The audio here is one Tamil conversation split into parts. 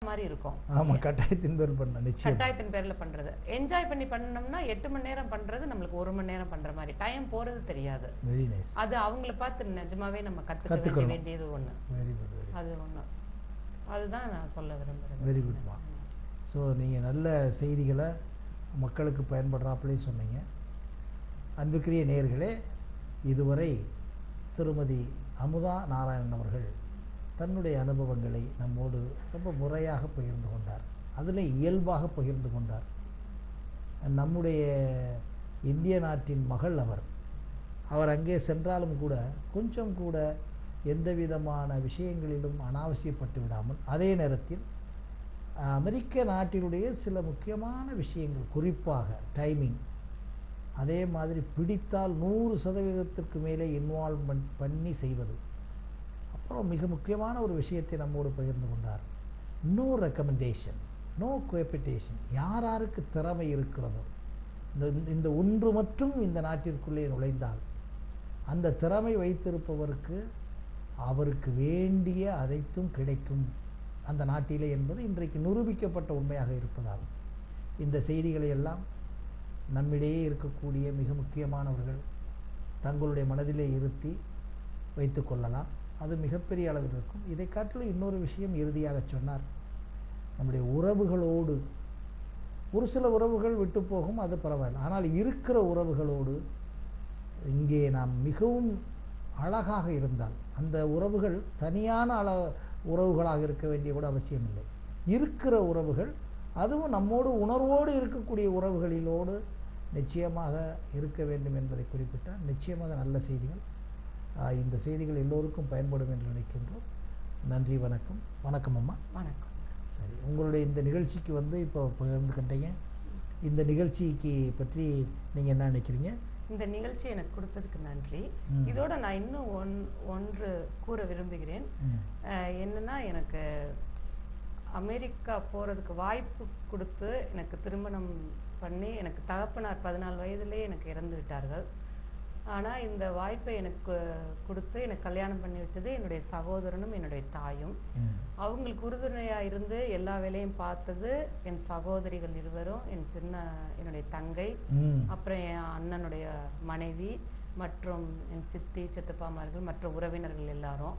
மாதிரி இருக்கும். ஆமா, கட்டாயத்தின் பேர் பண்ண நிச்சயம். கட்டாயத்தின் பேர்ல பண்றது. என்ஜாய் பண்ணி பண்ணோம்னா 8 மணி நேரம் பண்றது நம்மளுக்கு 1 மணி நேரம் பண்ற மாதிரி. டைம் போறது தெரியாது. Very nice. அது அவங்கள பார்த்து நிஜமாவே நம்ம கத்துக்க வேண்டியது ஒண்ணு. Very good. வெரி அது ஒண்ணு. அதுதான் நான் சொல்ல விரும்புறேன். வெரி குட்மா. ஸோ நீங்கள் நல்ல செய்திகளை மக்களுக்கு பயன்படுறாப்புலே சொன்னீங்க. அன்புக்குரிய நேயர்களே, இதுவரை திருமதி அமுதா நாராயணன் அவர்கள் தன்னுடைய அனுபவங்களை நம்மோடு ரொம்ப முறையாக பகிர்ந்து கொண்டார். அதில் இயல்பாக பகிர்ந்து கொண்டார். நம்முடைய இந்திய நாட்டின் மகள் அவர் அங்கே சென்றாலும் கூட கொஞ்சம் கூட எந்த விதமான விஷயங்களிலும் அனாவசியப்பட்டு விடாமல், அதே நேரத்தில் அமெரிக்க நாட்டினுடைய சில முக்கியமான விஷயங்கள், குறிப்பாக டைமிங், அதே மாதிரி பிடித்தால் 100% மேலே இன்வால்வ்மெண்ட் பண்ணி செய்வது, அப்புறம் மிக முக்கியமான ஒரு விஷயத்தை நம்மோடு பகிர்ந்து கொண்டார். No recommendation, no cohabitation. யாருக்கு திறமை இருக்கிறதோ, இந்த ஒன்று மட்டும் இந்த நாட்டிற்குள்ளே நுழைந்தால் அந்த திறமை வைத்திருப்பவருக்கு அவருக்கு வேண்டிய அனைத்தும் கிடைக்கும் அந்த நாட்டிலே என்பது இன்றைக்கு நிரூபிக்கப்பட்ட உண்மையாக இருப்பதால் இந்த செய்திகளை எல்லாம் நம்மிடையே இருக்கக்கூடிய மிக முக்கியமானவர்கள் தங்களுடைய மனதிலே இருத்தி வைத்துக் கொள்ளலாம். அது மிகப்பெரிய அளவில் இருக்கும். இதை காட்டிலும் இன்னொரு விஷயம் இறுதியாக சொன்னார். நம்முடைய உறவுகளோடு ஒரு சில உறவுகள் விட்டு போகும், அது பரவாயில்லை. ஆனால் இருக்கிற உறவுகளோடு இங்கே நாம் மிகவும் அழகாக இருந்தால் அந்த உறவுகள் தனியான உறவுகளாக இருக்க வேண்டிய கூட அவசியம் இல்லை. இருக்கிற உறவுகள், அதுவும் நம்மோடு உணர்வோடு இருக்கக்கூடிய உறவுகளிலோடு நிச்சயமாக இருக்க வேண்டும் என்பதை குறிப்பிட்டால் நிச்சயமாக நல்ல செய்திகள். இந்த செய்திகள் எல்லோருக்கும் பயன்படும் என்று நினைக்கின்றோம். நன்றி, வணக்கம். வணக்கம் அம்மா. வணக்கம். சரி, உங்களுடைய இந்த நிகழ்ச்சிக்கு இப்போ பகிர்ந்துக்கிட்டீங்க. இந்த நிகழ்ச்சிக்கு பற்றி நீங்கள் என்ன நினைக்கிறீங்க? இந்த நிகழ்ச்சி எனக்கு கொடுத்ததுக்கு நன்றி. இதோட நான் இன்னும் ஒன்று கூற விரும்புகிறேன். என்னன்னா, எனக்கு அமெரிக்கா போறதுக்கு வாய்ப்பு கொடுத்து எனக்கு திருமணம் பண்ணி, எனக்கு தகப்பனார் 14 வயதிலே எனக்கு இறந்து விட்டார்கள். ஆனா இந்த வாய்ப்பை எனக்கு கொடுத்து எனக்கு கல்யாணம் பண்ணி வச்சது என்னுடைய சகோதரனும் என்னுடைய தாயும். அவங்களுக்கு உறுதுணையா இருந்து எல்லா வேலையும் பார்த்தது என் சகோதரிகள் இருவரும், என்னுடைய தங்கை, அப்புறம் என் அண்ணனுடைய மனைவி மற்றும் என் சித்தி சித்தப்பாமார்கள் மற்ற உறவினர்கள் எல்லாரும்.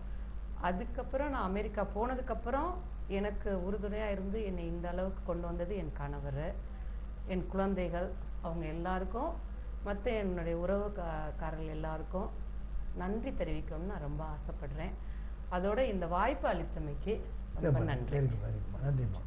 அதுக்கப்புறம் நான் அமெரிக்கா போனதுக்கு அப்புறம் எனக்கு உறுதுணையா இருந்து என்னை இந்த அளவுக்கு கொண்டு வந்தது என் கணவர், என் குழந்தைகள், அவங்க எல்லாருக்கும், மற்ற என்னுடைய உறவுக்காரர்கள் எல்லாருக்கும் நன்றி தெரிவிக்கணும்னு நான் ரொம்ப ஆசைப்படுறேன். அதோட இந்த வாய்ப்பு அளித்தமைக்கு ரொம்ப நன்றி. நன்றிம்மா.